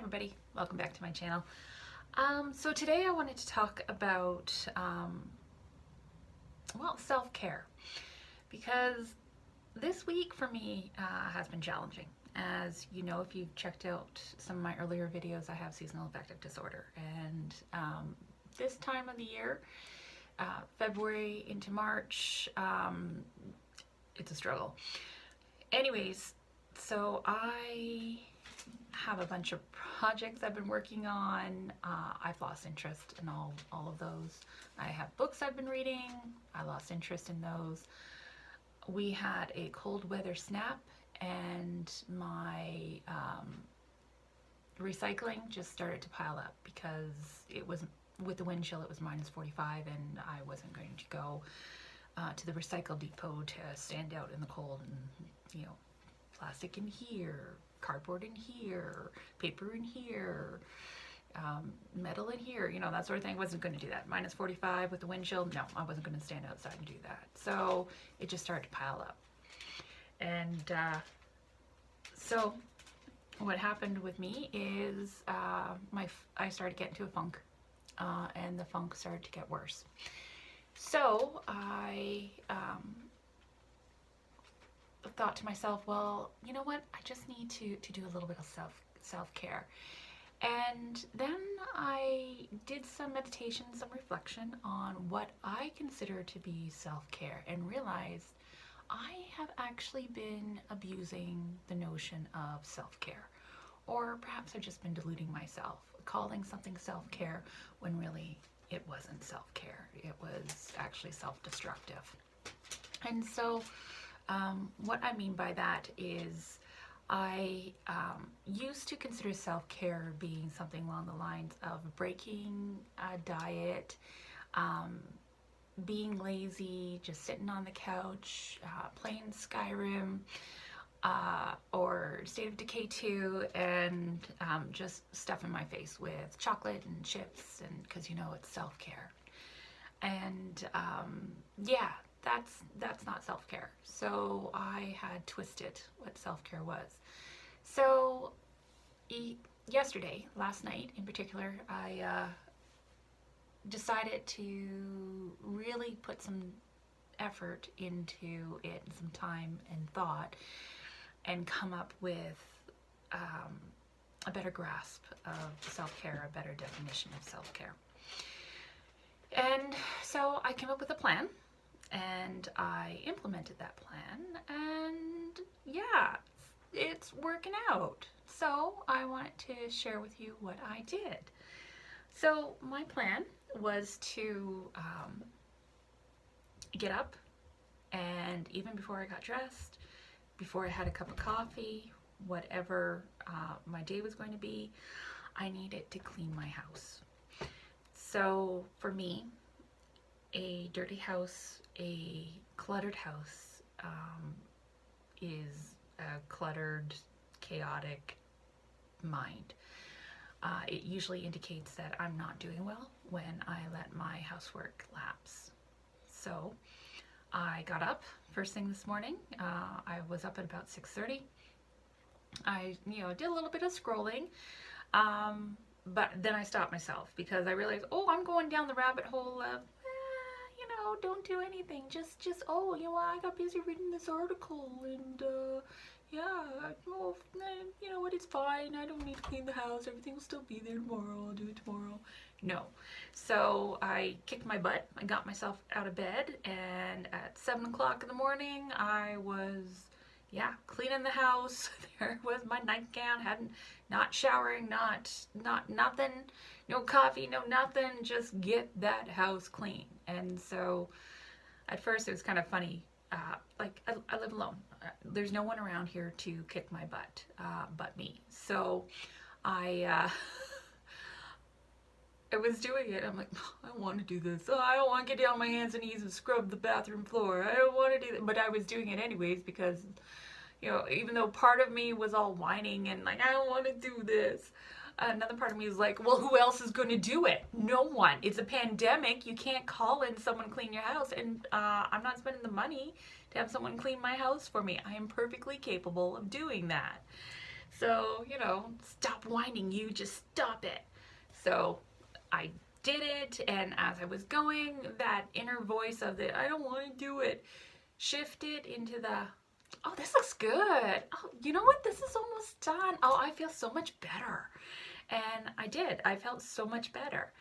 everybody, welcome back to my channel. So today I wanted to talk about, self-care, because this week for me has been challenging. As you know, if you've checked out some of my earlier videos, I have seasonal affective disorder, and this time of the year, February into March, it's a struggle. Anyways, so I have a bunch of projects I've been working on. I've lost interest in all of those. I have books I've been reading. I lost interest in those. We had a cold weather snap, and my recycling just started to pile up because it was, with the wind chill, it was -45, and I wasn't going to go to the recycle depot to stand out in the cold and, plastic in here, cardboard in here, paper in here, metal in here, that sort of thing. I wasn't going to do that. -45 with the wind chill, no, I wasn't going to stand outside and do that. So it just started to pile up. And so what happened with me is I started getting into a funk, and the funk started to get worse. So I thought to myself, well, you know what? I just need to do a little bit of self-care. And then I did some meditation, some reflection on what I consider to be self-care, and realized I have actually been abusing the notion of self-care. Or perhaps I've just been deluding myself, calling something self-care when really it wasn't self-care. It was actually self-destructive. And so what I mean by that is I used to consider self-care being something along the lines of breaking a diet, being lazy, just sitting on the couch, playing Skyrim, or State of Decay 2, and just stuffing my face with chocolate and chips, and because it's self-care. And yeah, that's not self-care. So I had twisted what self-care was. So last night in particular, I decided to really put some effort into it, and some time and thought, and come up with a better grasp of self-care, a better definition of self-care. And so I came up with a plan, and I implemented that plan, and yeah, it's working out. So I wanted to share with you what I did. So my plan was to get up, and even before I got dressed, before I had a cup of coffee, whatever my day was going to be, I needed to clean my house. So for me, a dirty house, a cluttered house, is a cluttered, chaotic mind. It usually indicates that I'm not doing well when I let my housework lapse. So I got up first thing this morning. I was up at about 6:30. I, did a little bit of scrolling, but then I stopped myself because I realized, I'm going down the rabbit hole of, don't do anything. Just, I got busy reading this article, and it's fine. I don't need to clean the house. Everything will still be there tomorrow. I'll do it tomorrow. No. So I kicked my butt. I got myself out of bed, and at 7 o'clock in the morning, I was, cleaning the house. There was my nightgown, not showering, not nothing, no coffee, no nothing, just get that house clean. And so at first it was kind of funny. I live alone. There's no one around here to kick my butt, but me. So I was doing it. I'm like, I want to do this. I don't want to get down on my hands and knees and scrub the bathroom floor. I don't want to do that. But I was doing it anyways because, even though part of me was all whining and like, I don't want to do this, another part of me was like, well, who else is going to do it? No one. It's a pandemic. You can't call in someone clean your house. And I'm not spending the money to have someone clean my house for me. I am perfectly capable of doing that. So, you know, stop whining, you just stop it. So I did it, and as I was going, that inner voice of the I don't want to do it shifted into the oh, this looks good. Oh, you know what? This is almost done. Oh, I feel so much better. And I did. I felt so much better.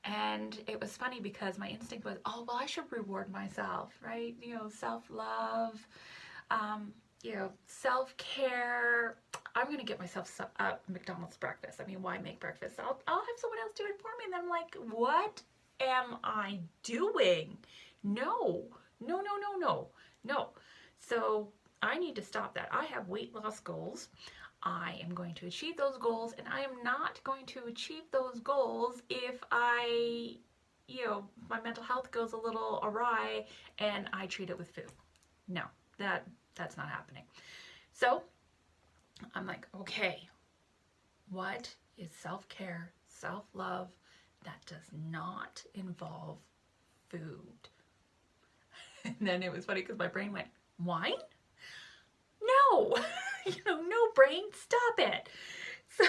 And it was funny because my instinct was, oh, well, I should reward myself, right? You know, self-love, you know, self-care. I'm going to get myself McDonald's breakfast. I mean, why make breakfast? I'll have someone else do it for me. And then I'm like, what am I doing? No, no, no, no, no, no. So I need to stop that. I have weight loss goals. I am going to achieve those goals, and I am not going to achieve those goals if I, you know, my mental health goes a little awry and I treat it with food. No, that's not happening. So I'm like, okay, what is self-care, self-love that does not involve food? And then it was funny because my brain went, wine? No, you know, no brain, stop it. So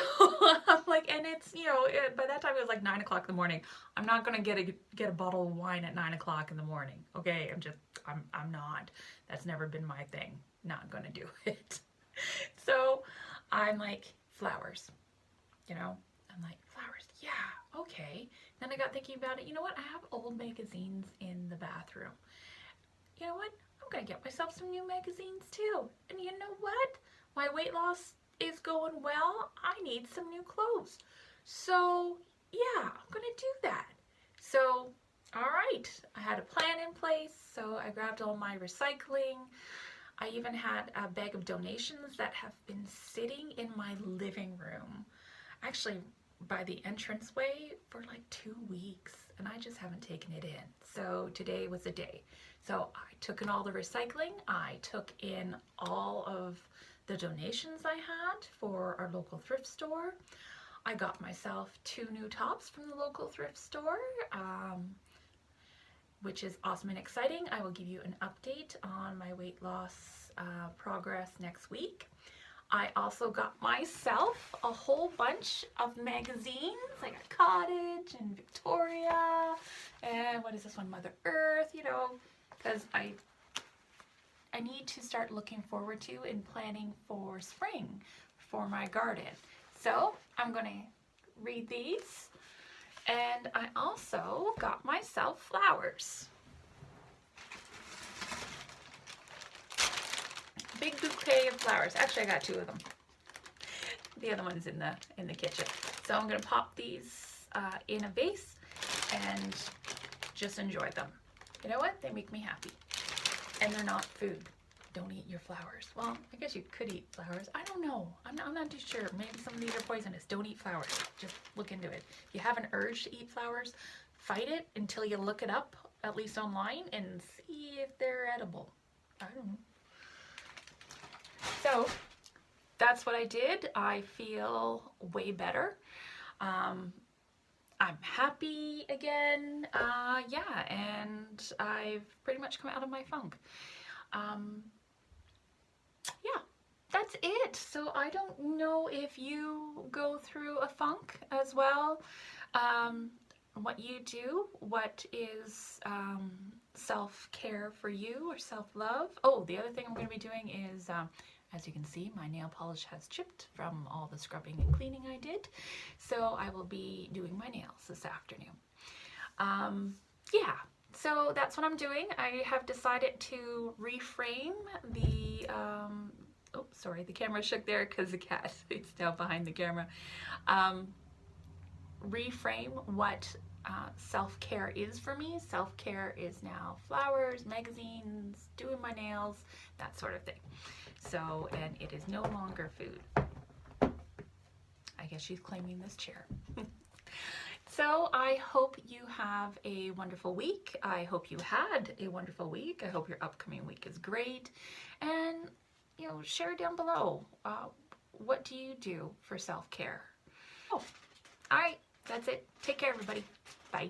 I'm like, and it's, you know, by that time it was like 9 o'clock in the morning. I'm not going to get a bottle of wine at 9 o'clock in the morning. Okay. I'm not, that's never been my thing. Not going to do it. So I'm like, flowers, you know, I'm like, flowers. Yeah. Okay. Then I got thinking about it. You know what? I have old magazines in the bathroom. You know what? I'm gonna get myself some new magazines too. And you know what? My weight loss is going well. I need some new clothes. So yeah, I'm gonna do that. So, all right, I had a plan in place. So I grabbed all my recycling. I even had a bag of donations that have been sitting in my living room, actually by the entranceway for like 2 weeks, and I just haven't taken it in. So today was the day. So I took in all the recycling. I took in all of the donations I had for our local thrift store. I got myself 2 new tops from the local thrift store, which is awesome and exciting. I will give you an update on my weight loss progress next week. I also got myself a whole bunch of magazines. I got Cottage and Victoria, and what is this one, Mother Earth, you know, because I need to start looking forward to and planning for spring for my garden. So I'm going to read these. And I also got myself flowers. Big bouquet of flowers. Actually, I got 2 of them. The other one's in the kitchen. So I'm going to pop these in a vase and just enjoy them. You know what? They make me happy. And they're not food. Don't eat your flowers. Well, I guess you could eat flowers. I don't know. I'm not too sure. Maybe some of these are poisonous. Don't eat flowers. Just look into it. If you have an urge to eat flowers, fight it until you look it up, at least online, and see if they're edible. I don't know. So that's what I did. I feel way better. I'm happy again. Yeah, and I've pretty much come out of my funk. Yeah, that's it. So I don't know if you go through a funk as well. What you do, what is self-care for you or self-love. Oh, the other thing I'm going to be doing is, as you can see, my nail polish has chipped from all the scrubbing and cleaning I did. So I will be doing my nails this afternoon. Yeah, so that's what I'm doing. I have decided to reframe the, oh, sorry, the camera shook there because the cat is now behind the camera. Reframe what self-care is for me. Self-care is now flowers, magazines, doing my nails, that sort of thing. So, and it is no longer food. I guess she's claiming this chair. So I hope you have a wonderful week. I hope you had a wonderful week. I hope your upcoming week is great. And, you know, share down below. What do you do for self-care? Oh, all right. That's it. Take care, everybody. Bye.